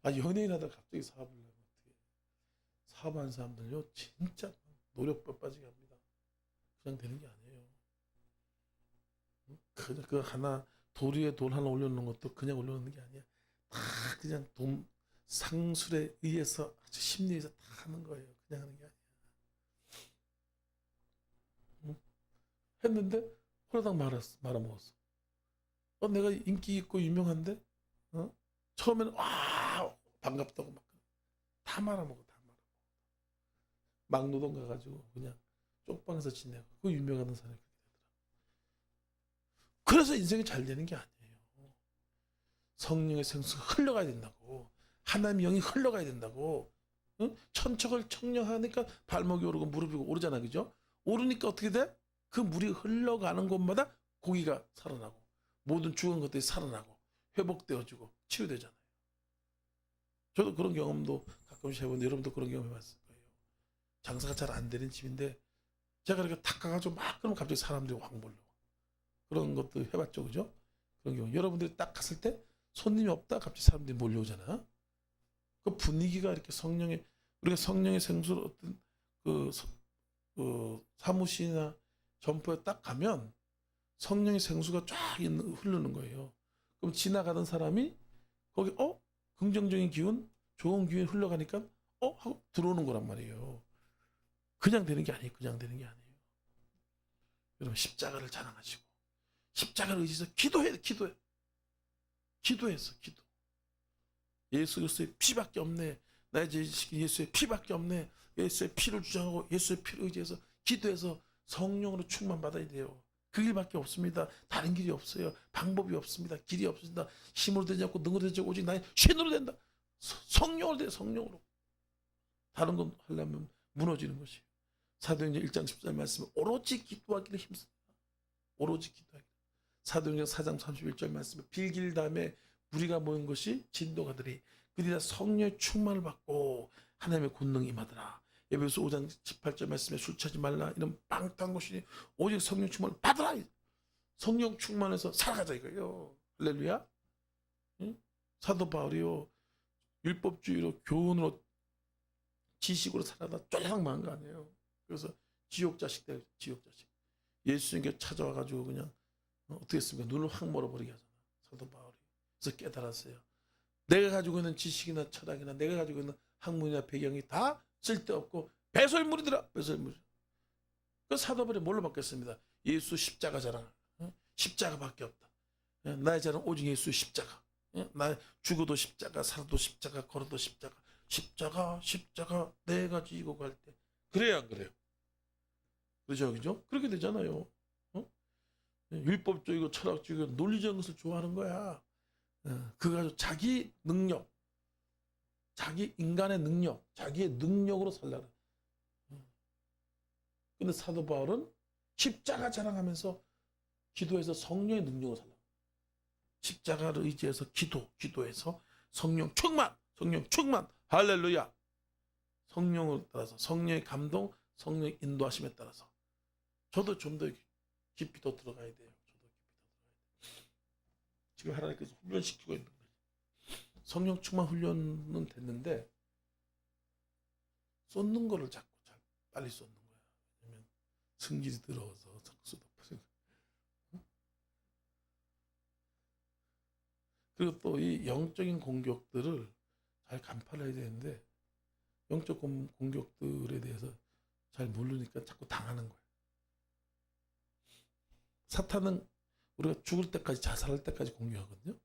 Speaker 1: 아, 연예인 하다가 갑자기 사업을 하면 어떻게? 사업하는 사람들요 진짜 노력법 빠지게 합니다. 그냥 되는 게 아니에요. 그 하나 돌 위에 돌 하나 올려놓는 것도 그냥 올려놓는 게 아니야. 다 그냥 상술에 의해서 아주 심리에서 다 하는 거예요. 그냥 하는 게 아니야. 했는데 홀라당 말아먹었어. 내가 인기 있고 유명한데 처음에는 와 반갑다고 막 다 말아먹어. 막노동 가가지고 그냥 쪽방에서 지내고 그 유명한 사람이 그렇게 되더라. 그래서 인생이 잘 되는 게 아니에요. 성령의 생수가 흘러가야 된다고. 하나님의 영이 흘러가야 된다고. 천척을 청량하니까 발목이 오르고 무릎이 오르잖아, 그죠? 오르니까 어떻게 돼? 그 물이 흘러가는 곳마다 고기가 살아나고 모든 죽은 것들이 살아나고 회복되어지고 치유되잖아요. 저도 그런 경험도 가끔씩 해보는데 여러분도 그런 경험 해봤을 거예요. 장사가 잘 안 되는 집인데 제가 이렇게 탁 가가지고 막 그러면 갑자기 사람들이 확 몰려와. 그런 것도 해봤죠, 그죠? 그런 경우 여러분들이 딱 갔을 때 손님이 없다 갑자기 사람들이 몰려오잖아. 그 분위기가 이렇게 우리가 성령의 생수로 어떤 그 사무실이나 점포에 딱 가면 성령의 생수가 쫙 흐르는 거예요. 그럼 지나가던 사람이 거기 긍정적인 기운, 좋은 기운이 흘러가니까 하고 들어오는 거란 말이에요. 그냥 되는 게 아니에요. 그냥 되는 게 아니에요. 여러분 십자가를 자랑하시고 십자가를 의지해서 기도해. 기도해서 기도. 예수 그리스도의 피밖에 없네. 나의 죄식이 예수의 피밖에 없네. 예수의 피를 주장하고 예수의 피를 의지해서 기도해서 성령으로 충만받아야 돼요. 그 길밖에 없습니다. 다른 길이 없어요. 방법이 없습니다. 길이 없습니다. 힘으로 되지 않고 능으로 되지 않고 오직 나의 신으로 된다. 성령으로 돼. 성령으로. 다른 건 하려면 무너지는 것이에요. 사도행전 1장 14절 말씀은 오로지 기도하기를 힘씁니다. 오로지 기도하기. 사도행전 4장 31절 말씀은 빌길 다음에 무리가 모인 것이 진도가들이 그들이 다 성령의 충만을 받고 하나님의 권능이 임하더라. 에베소 5장 18절 말씀에 술 취하지 말라 이런 빵땅 것이니 오직 성령 충만을 받으라. 성령 충만해서 살아가자 이거예요. 할렐루야. 응? 사도 바울이요 율법주의로 교훈으로 지식으로 살아다 쫄랑 망한 거 아니에요. 그래서 지옥 자식 돼. 지옥 자식. 예수님께 찾아와가지고 그냥 어떻게 했습니까? 눈을 확 멀어버리게 하잖아. 사도 바울이. 그래서 깨달았어요. 내가 가지고 있는 지식이나 철학이나 내가 가지고 있는 학문이나 배경이 다 쓸데없고 배설물이더라. 배설물. 그 사도 바울이 뭘로 바뀌었습니다. 예수 십자가 자랑. 십자가밖에 없다. 나의 자랑 오직 예수 십자가. 나 죽어도 십자가, 살아도 십자가, 걸어도 십자가. 십자가 내가 지고 갈 때. 그래야 안 그래요? 그죠, 그죠? 그렇게 되잖아요. 율법적이고 철학적이고 논리적인 것을 좋아하는 거야. 그거 가지고 자기 능력, 자기 인간의 능력, 자기의 능력으로 살라는. 근데 사도 바울은 십자가 자랑하면서 기도해서 성령의 능력을 살라. 십자가를 의지해서 기도해서 성령 충만, 할렐루야. 성령을 따라서 성령의 감동, 성령의 인도하심에 따라서 저도 좀 더 깊이 더 들어가야 돼요. 지금 하나님께서 훈련시키고 있는 거예요. 성령 충만 훈련은 됐는데 쏟는 거를 자꾸 빨리 쏟는 거야. 왜냐면 승질이 들어서 성수도 그리고 또 이 영적인 공격들을 잘 간파해야 되는데 영적 공격들에 대해서 잘 모르니까 자꾸 당하는 거예요. 사탄은 우리가 죽을 때까지, 자살할 때까지 공격하거든요.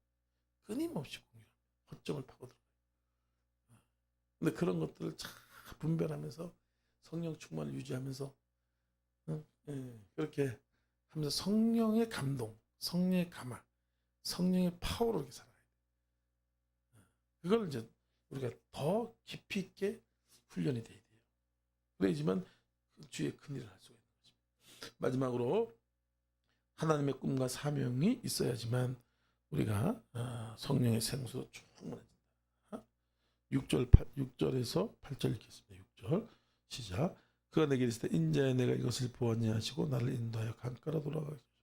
Speaker 1: 끊임없이 공격합니다. 허점을 파고들어요. 근데 그런 것들을 잘 분별하면서 성령 충만을 유지하면서 그렇게 하면서 성령의 감동, 성령의 감화, 성령의 파워로 이렇게 살아야 돼요. 그걸 이제 우리가 더 깊이 있게 훈련이 돼야 돼요. 그래야지만 그 주의 큰 일을 할 수가 있는 거죠. 마지막으로 하나님의 꿈과 사명이 있어야지만 우리가 성령의 생수로 충만해진다. 6절에서 8절 읽겠습니다. 6절 시작. 그가 내게 이르시되 인자야 내가 이것을 보았냐 하시고 나를 인도하여 강가로 돌아가게 하소서.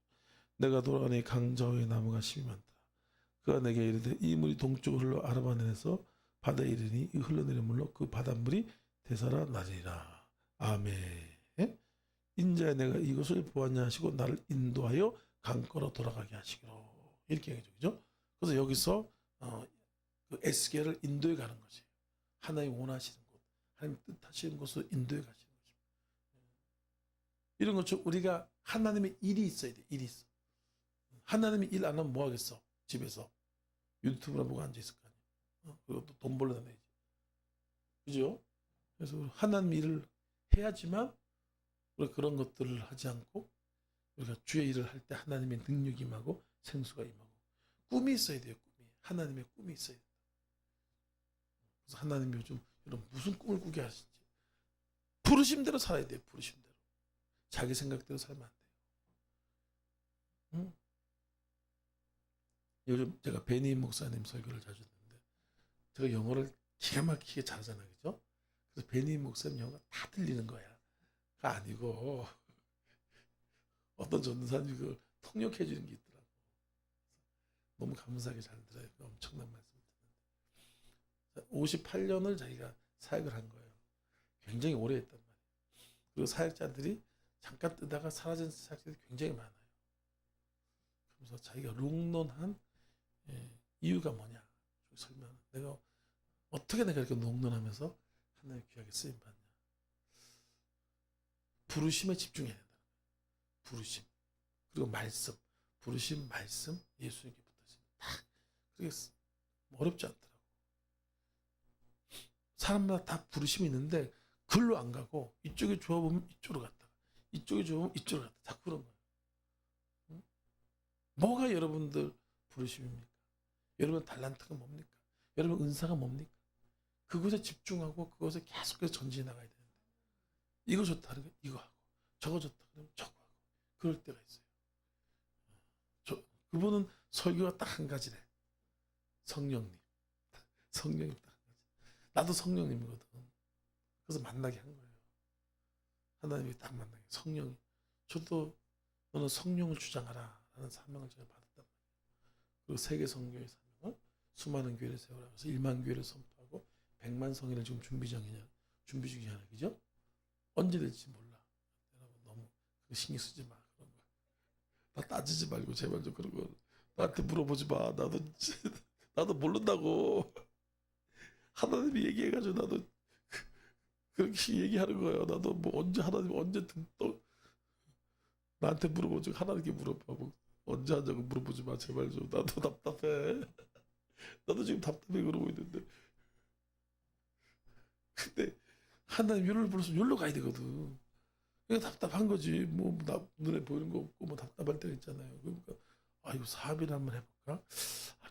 Speaker 1: 내가 돌아가니 강저 위에 나무가 심이 많다. 그가 내게 이르되 이 물이 동쪽으로 흘러 아르바닌에서 바다에 이르니 이 흘러내린 물로 그 바닷물이 되살아 나리라. 아멘. 인자야 내가 이것을 보았냐 하시고 나를 인도하여 강가로 돌아가게 하시기로. 이렇게 얘기죠. 그죠? 그래서 여기서 그 에스겔을 인도에 가는 거지. 하나님 원하시는 곳, 하나님 뜻하시는 곳으로 인도에 가시는 거죠. 이런 것처럼 우리가 하나님의 일이 있어야 돼. 일이 있어. 하나님이 일 안 하면 뭐 하겠어? 집에서 유튜브나 보고 앉아 있을 거 아니야. 그리고 또 돈 벌러 다녀야지. 그죠? 그래서 하나님 일을 해야지만 우리가 그런 것들을 하지 않고 우리가 주의 일을 할 때 하나님의 능력이 임하고 생수가 임하고 꿈이 있어야 돼요. 꿈이. 하나님의 꿈이 있어야 돼요. 그래서 하나님이 요즘 여러분 무슨 꿈을 꾸게 하시지? 부르심대로 살아야 돼요. 부르심대로. 자기 생각대로 살면 안 돼요. 응? 요즘 제가 베니 목사님 설교를 자주 듣는데 제가 영어를 기가 막히게 잘하잖아요. 그죠? 그래서 베니 목사님 영어가 다 들리는 거야. 가 아니고 어떤 전도사님이 그걸 통역해 주는 게 있더라고. 너무 감사하게 잘 들어요. 엄청난 말씀 듣는데 58년을 자기가 사역을 한 거예요. 굉장히 오래 했단 말이에요. 그리고 사역자들이 잠깐 뜨다가 사라진 사역자들이 굉장히 많아요. 그래서 자기가 롱런한 이유가 뭐냐 설명. 내가 어떻게 내가 이렇게 롱런하면서 하나님 귀하게 쓰임 받냐. 부르심에 집중해야 된다. 부르심 그리고 말씀, 부르심, 말씀, 예수님께 붙어있습니다. 딱 그게 어렵지 않더라고. 사람마다 다 부르심이 있는데 글로 안 가고 이쪽이 좋아 보면 이쪽으로 갔다가 이쪽이 좋으면 이쪽으로 갔다가 자꾸 그런 거예요. 응? 뭐가 여러분들 부르심입니까? 여러분 달란트가 뭡니까? 여러분 은사가 뭡니까? 그것에 집중하고 그것에 계속해서 전진해 나가야 되는데 이거 좋다 그러면 이거 하고 저거 좋다 그러면 저거 하고 그럴 때가 있어요. 그분은 설교가 딱 한 가지래. 성령님. 성령님 딱 한 가지. 나도 성령님이거든. 그래서 만나게 한 거예요. 하나님이 딱 만나게. 성령이. 저도 너는 성령을 주장하라 라는 사명을 제가 받았단 말이에요. 그리고 세계 선교의 사명을 수많은 교회를 세우라. 그래서 1만 교회를 선포하고 100만 성인을 지금 준비 중이야. 그죠? 언제 될지 몰라. 여러분 너무 신경 쓰지 마. 그런 거. 나 따지지 말고 제발 좀 그런 거 나한테 물어보지 마. 나도 모른다고. 하나님이 얘기해가지고 나도 그렇게 얘기하는 거예요. 나도 뭐 하나님 언제 또 나한테 물어보지 하나님께 물어봐. 뭐 언제 하냐고 물어보지 마. 제발 좀. 나도 답답해. 나도 지금 답답해 그러고 있는데. 근데 하나님 요를 불러서 요로 가야 되거든. 그러니까 답답한 거지. 뭐 나 눈에 보이는 거 없고 뭐 답답할 때가 있잖아요. 그러니까 이거 사업이나 한번 해볼까?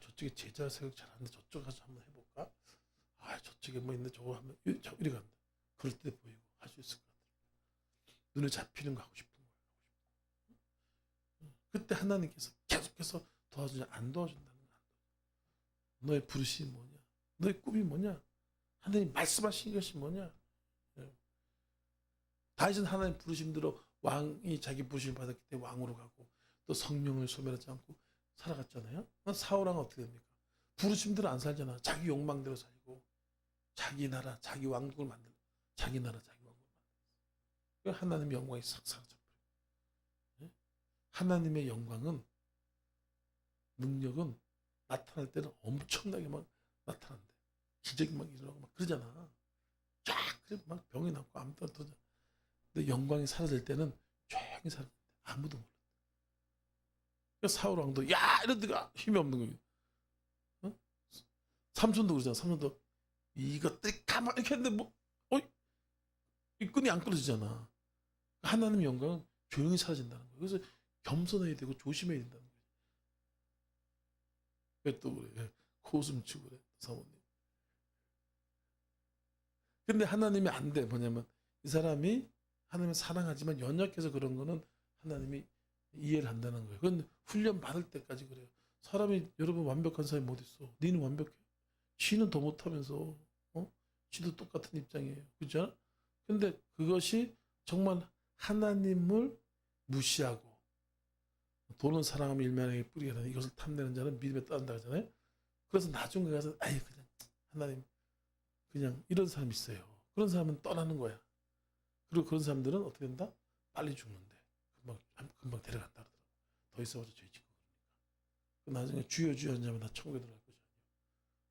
Speaker 1: 저쪽에 제자 사역 잘하는데 저쪽 가서 한번 해볼까? 저쪽에 뭐 있는데 저거 하면 이리 간다. 그럴 때 보이고 할 수 있을 것 같아. 눈에 잡히는 거 하고 싶은 거야. 그때 하나님께서 계속해서 도와주냐? 안 도와준다는 거야. 너의 부르심이 뭐냐? 너의 꿈이 뭐냐? 하나님 말씀하신 것이 뭐냐? 다윗은 하나님 부르심대로 왕이 자기 부르심을 받았기 때문에 왕으로 가고 또 성령을 소멸하지 않고 살아갔잖아요. 사울왕은 어떻게 됩니까? 부르심대로 안 살잖아. 자기 욕망대로 살고 자기 나라, 자기 왕국을 만들고 자기 나라, 자기 왕국을 만들고 하나님의 영광이 싹 사라져버려요. 하나님의 영광은 능력은 나타날 때는 엄청나게 막 나타난대. 기적이 막 일어나고 막 그러잖아. 쫙 그래 막 병이 낫고 아무도 안 터져. 근데 영광이 사라질 때는 조용히 사라진대. 아무도 몰라. 그러니까 사울 왕도 야 이런 데가 힘이 없는 거예요. 어? 삼손도 그러잖아. 삼손도 이것들이 가만 이렇게 했는데 뭐 이 끈이 안 끊어지잖아. 하나님의 영광은 조용히 사라진다는 거예요. 그래서 겸손해야 되고 조심해야 된다는 거예요. 왜 또 그래? 코웃음 치고 그래 사모님. 근데 하나님이 안 돼. 뭐냐면 이 사람이 하나님을 사랑하지만 연약해서 그런 거는 하나님이 이해를 한다는 거예요. 그건 훈련 받을 때까지 그래요. 사람이 여러분 완벽한 사람이 뭐 어딨어? 니는 완벽해. 쥐는 더 못하면서 쥐도 똑같은 입장이에요. 그렇죠? 근데 그것이 정말 하나님을 무시하고 돈은 사랑하며 일면하게 뿌리게 이것을 탐내는 자는 믿음에 따른다 하잖아요. 그래서 나중에 가서 아예 그냥 하나님 그냥 이런 사람이 있어요. 그런 사람은 떠나는 거야. 그리고 그런 사람들은 어떻게 된다? 빨리 죽는데 금방 데려간다 그러더라고. 더 있어봐서 죄 짓고 그러니까. 나중에 주여 주여 하는 자면 다 천국에 들어갈 거죠.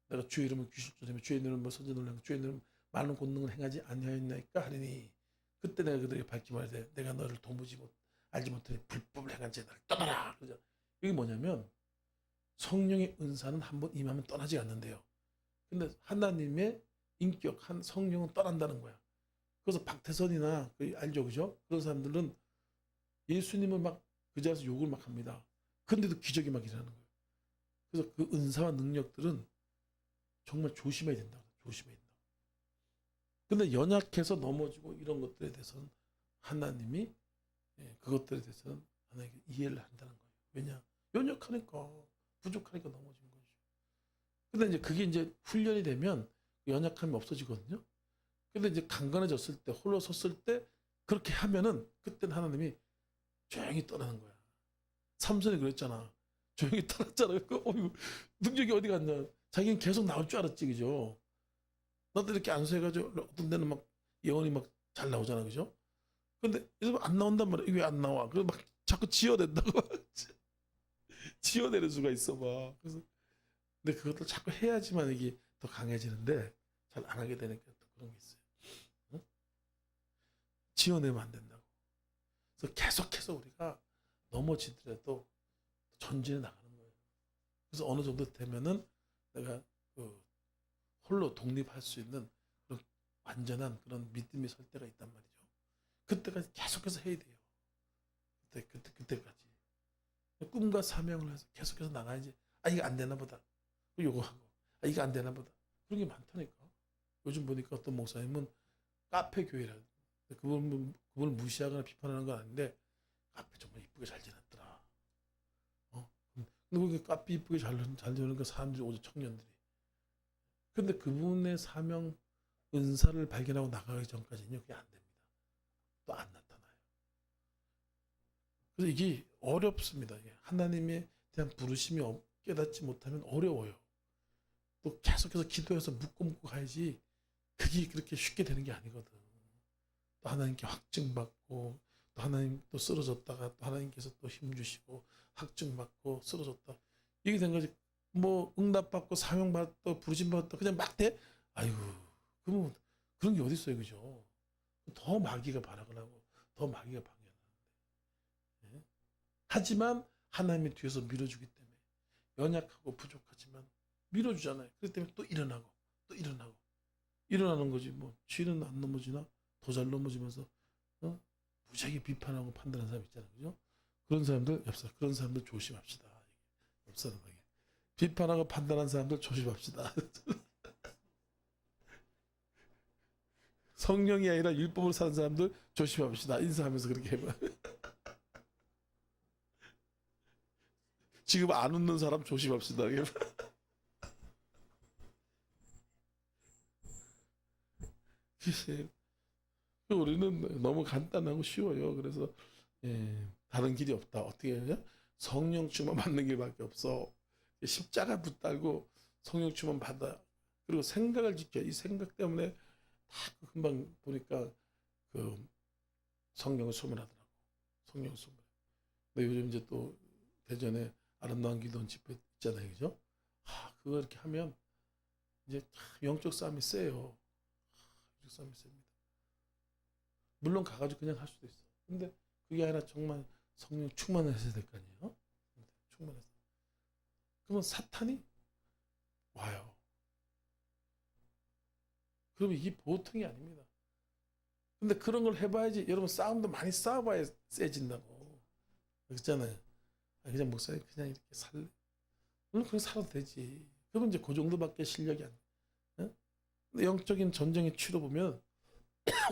Speaker 1: 내가 주의 이름을 귀신 쫓아내며 주의 이름을 뭐 선지 놀라고 주의 이름 많은 권능을 행하지 아니하였나이까 하리니 그때 내가 그들에게 밝히 말하되 내가 너를 도무지 알지 못하니 불법을 행한 자들 떠나라. 그러죠. 이게 뭐냐면 성령의 은사는 한번 임하면 떠나지 않는데요. 근데 하나님의 인격 한 성령은 떠난다는 거야. 그래서 박태선이나 알죠, 그죠? 그런 사람들은 예수님을 막 그 자리에서 욕을 막 합니다. 근데도 기적이 막 일어나는 거예요. 그래서 그 은사와 능력들은 정말 조심해야 된다. 조심해야 된다. 근데 연약해서 넘어지고 이런 것들에 대해서는 하나님이 그것들에 대해서는 하나님께 이해를 한다는 거예요. 왜냐? 연약하니까 부족하니까 넘어진 거죠. 근데 이제 그게 이제 훈련이 되면 연약함이 없어지거든요. 근데 이제 강건해졌을 때 홀로 섰을 때 그렇게 하면은 그때는 하나님이 조용히 떠나는 거야. 삼손이 그랬잖아. 조용히 떠났잖아. 능력이 어디 갔냐. 자기는 계속 나올 줄 알았지, 그죠? 나도 이렇게 안수해가지고 어떤 데는 막 예언이 막 잘 나오잖아, 그죠? 근데 안 나온단 말이야. 왜 안 나와? 그래서 막 자꾸 지어낸다고. 지어내는 수가 있어, 막. 그래서 근데 그것도 자꾸 해야지만 이게 더 강해지는데 잘 안 하게 되니까 또 그런 게 있어요. 응? 지어내면 안 된다고. 그래서 계속해서 우리가 넘어지더라도 전진해 나가는 거예요. 그래서 어느 정도 되면은 내가 홀로 독립할 수 있는 그런 완전한 그런 믿음이 설 때가 있단 말이죠. 그때까지 계속해서 해야 돼요. 그때까지. 꿈과 사명을 해서 계속해서 나가야지. 아, 이거 안 되나 보다. 요거 하고. 아, 이거 안 되나 보다. 그런 게 많다니까. 요즘 보니까 어떤 목사님은 카페 교회라. 그분을 무시하거나 비판하는 건 아닌데, 카페 정말 이쁘게 잘 지냈더라. 근데 그 카페 이쁘게 잘 지내는 그 사람들이 오죠, 청년들이. 근데 그분의 사명, 은사를 발견하고 나가기 전까지는요, 그게 안 됩니다. 또 안 나타나요. 그래서 이게 어렵습니다. 하나님에 대한 부르심이 깨닫지 못하면 어려워요. 또 계속해서 기도해서 묻고 가야지 그게 그렇게 쉽게 되는 게 아니거든. 또 하나님께 확증받고 또 하나님 또 쓰러졌다가 또 하나님께서 또 힘주시고 확증받고 쓰러졌다. 이게 된 거지. 뭐 응답받고 사명받고 부르심받았다 그냥 막 돼? 아이고 그러면 그런 게 어디 있어요, 그죠? 더 마귀가 발악을 하고 더 마귀가 방해하는데. 하지만 하나님의 뒤에서 밀어주기 때문에 연약하고 부족하지만 밀어주잖아요. 그렇기 때문에 또 일어나고 또 일어나고 일어나는 거지. 뭐 쥐는 안 넘어지나 더 잘 넘어지면서 무지하게 비판하고 판단하는 사람 있잖아요, 그죠? 그런 사람들 그런 사람들 조심합시다. 옆 사람에게 비판하고 판단하는 사람들 조심합시다. 성령이 아니라 율법으로 사는 사람들 조심합시다. 인사하면서 그렇게 해봐. 지금 안 웃는 사람 조심합시다. 글쎄, 우리는 너무 간단하고 쉬워요. 그래서 다른 길이 없다. 어떻게 해요? 성령 충만 받는 길밖에 없어. 십자가 붙들고 성령 충만 받아. 그리고 생각을 지켜. 이 생각 때문에 다 금방 보니까 그 성령을 소멸하더라고. 성령을 소멸. 근데 요즘 이제 또 대전에 아름다운 기도원 집회 있잖아요, 그죠? 그거 이렇게 하면 이제 영적 싸움이 세요. 영적 싸움이 셉니다. 물론 가가지고 그냥 할 수도 있어. 근데 그게 아니라 정말 성령 충만을 해야 될 거 아니에요? 충만해서. 그러면 사탄이 와요. 그러면 이게 보통이 아닙니다. 근데 그런 걸 해봐야지. 여러분 싸움도 많이 싸워봐야 세진다고. 그렇잖아요. 그냥 목사님 그냥 이렇게 살래. 물론 그냥 살아도 되지. 그러면 이제 그 정도밖에 실력이 안 돼. 근데 영적인 전쟁에 치러보면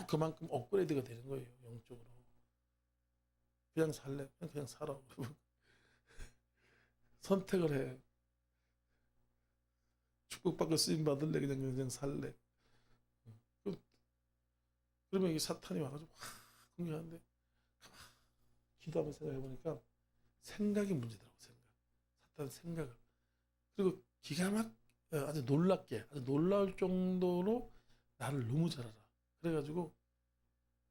Speaker 1: 그만큼 업그레이드가 되는 거예요. 영적으로. 그냥 살래. 그냥 살아. 선택을 해. 축복받고 쓰임 받을래. 그냥 살래. 그러면 이게 사탄이 와가지고 공격하는데 기도하면서 생각해보니까 생각이 문제더라고. 사탄 생각을. 그리고 기가 막 아주 놀랍게, 아주 놀라울 정도로 나를 너무 잘 알아. 그래가지고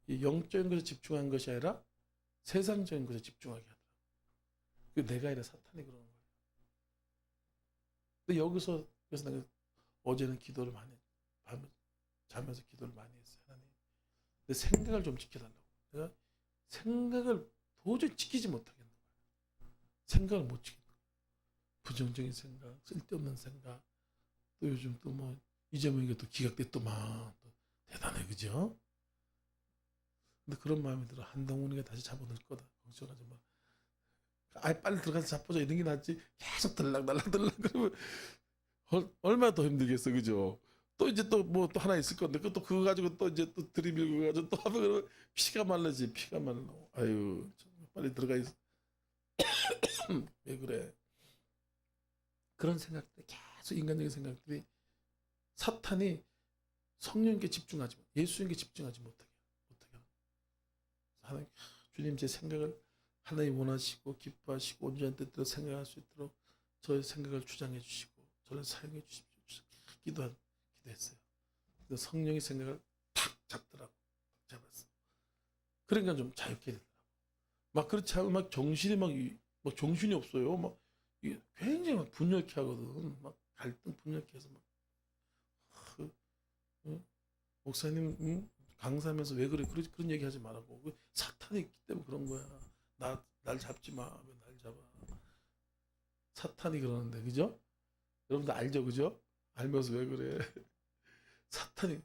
Speaker 1: 이 영적인 것에 집중한 것이 아니라 세상적인 것에 집중하게 하더라. 그 내가 아니라 사탄이 그러는 거예요. 근데 그래서 내가 어제는 기도를 많이 밤에 자면서 기도를 많이 했어요. 하나님, 내 생각을 좀 지켜달라고. 내가 생각을 도저히 지키지 못하겠는 거예요. 생각을 못 지키는 거예요. 부정적인 생각, 쓸데없는 생각. 또 요즘 또 뭐 이재명이가 또 기각돼 또 막 대단해, 그죠? 근데 그런 마음이 들어. 한동훈이가 다시 잡아넣을 거다. 걱정하지 마. 아예 빨리 들어가서 잡보자 이런 게 낫지. 계속 들락날락 그러면 얼마나 더 힘들겠어, 그죠? 또 이제 또 뭐 또 하나 있을 건데 그거 가지고 또 이제 또 들이밀고 가지고 또 하면 그러면 피가 말라지. 피가 말라. 아유, 빨리 들어가 있어. 왜 그래? 그런 생각들, 계속 인간적인 생각들이 사탄이 성령께 집중하지 못, 예수님께 집중하지 못하게. 하나님, 주님 제 생각을 하나님 원하시고 기뻐하시고 온전한 뜻대로 생각할 수 있도록 저의 생각을 주장해 주시고 저를 사용해 주십시오. 기도했어요. 근데 성령의 생각을 탁 잡더라고. 잡았어. 그러니까 좀 자유케 되더라고. 막 그렇지 않으면 막 정신이 막 정신이 없어요. 막 굉장히 막 분열케 하거든. 막 갈등 분열케 해서 막 목사님 강사하면서 왜 그래? 그런 얘기 하지 말라고. 사탄이 있기 때문에 그런 거야. 날 잡지 마. 왜 날 잡아? 사탄이 그러는데, 그죠? 여러분들 알죠, 그죠? 알면서 왜 그래? 사탄이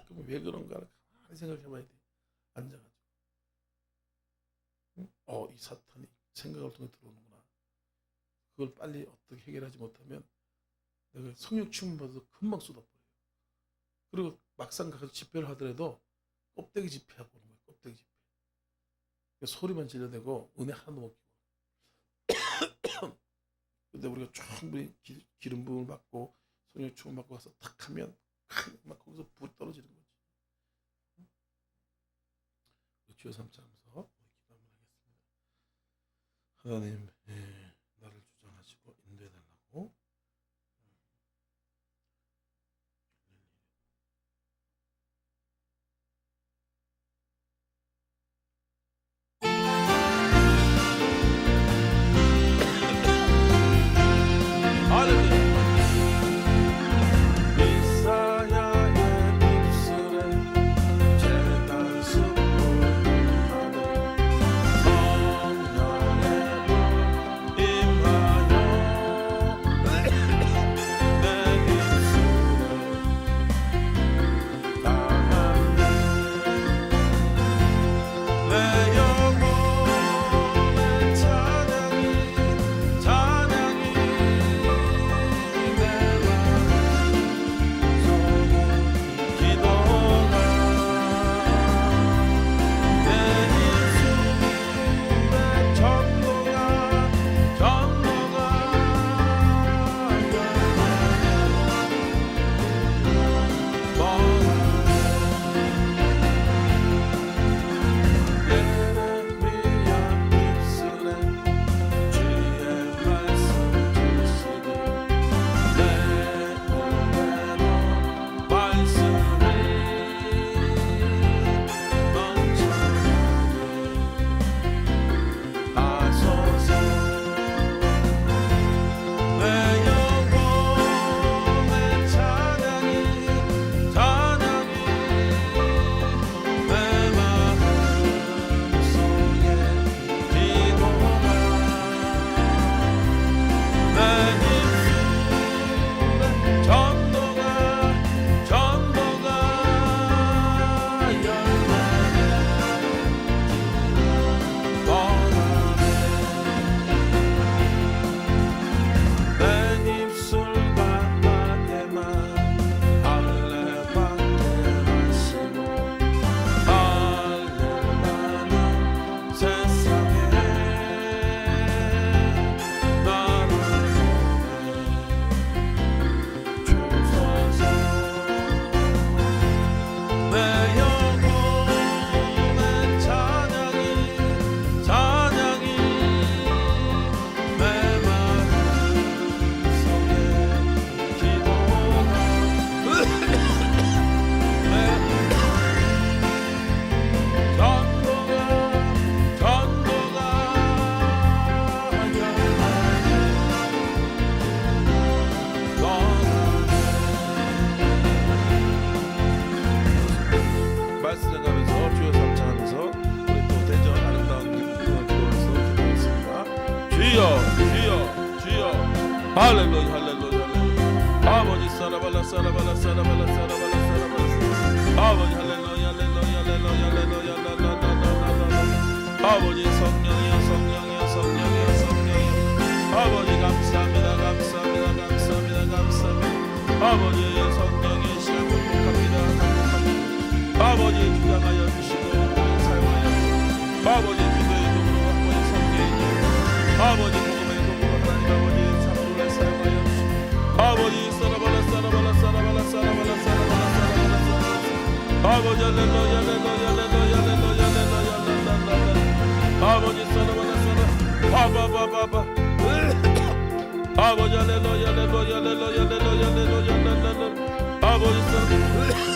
Speaker 1: 그럼 왜 그런가? 가만히 생각해봐야 돼. 앉아가지고. 이 사탄이 생각을 통해 들어오는구나. 그걸 빨리 어떻게 해결하지 못하면 내가 성령 충만 받아서 금방 쏟아버려요. 그리고 막상 가서 집회를 하더라도 껍데기 집회하고 오는 거예요. 껍데기 집회. 소리만 질러대고 은혜 하나도 못 끼고. 근데 우리가 충분히 기름 부음을 받고 성령 충만 받고 가서 탁 하면 막 거기서 불 떨어지는 거지. 주여 삼창하면서 기도 한번 하겠습니다. 하나님, 나를 주장하시고 인도해달라고. 세상에 나를 주소서. 내 영혼의 찬양이 내 마음속에 기도가 전도가 말씀 전하면서 주여 삼창하면서 우리 또 대전 아름다운 기도로서 기도하겠습니다. 주여 주여 주여 할렐루야 할렐루야 할렐루야. 아버지 사라발라 사라발라 사라발라 사라발라 사라발라 아버지 할렐루야 할렐루야 할렐루야 할렐루야 라라라라라라. 아버지 성령이여 성령이여 성령이여 성령이여. 아버지 감사합니다 감사합니다 감사합니다 감사합니다. 아버지 성령의 시간 행복합니다 행복합니다. 아버지 주장하여 주시고 사용하여 아버지 기도의 도구로 한번의 성령의 아버지 복음의 도구로 하나님 아버지 참으로 사용하여 주시고 아버지 사라발라 사라발라 사라발라 사라발라 사라발라 사라발라 아버지 할렐루야 할렐루야 할렐루야 할렐루야 할렐루야 아버지 사라발라 사라 바바바바바 아버지 할렐루야 할렐루야 할렐루야 할렐루야 할렐루야 아버지 사라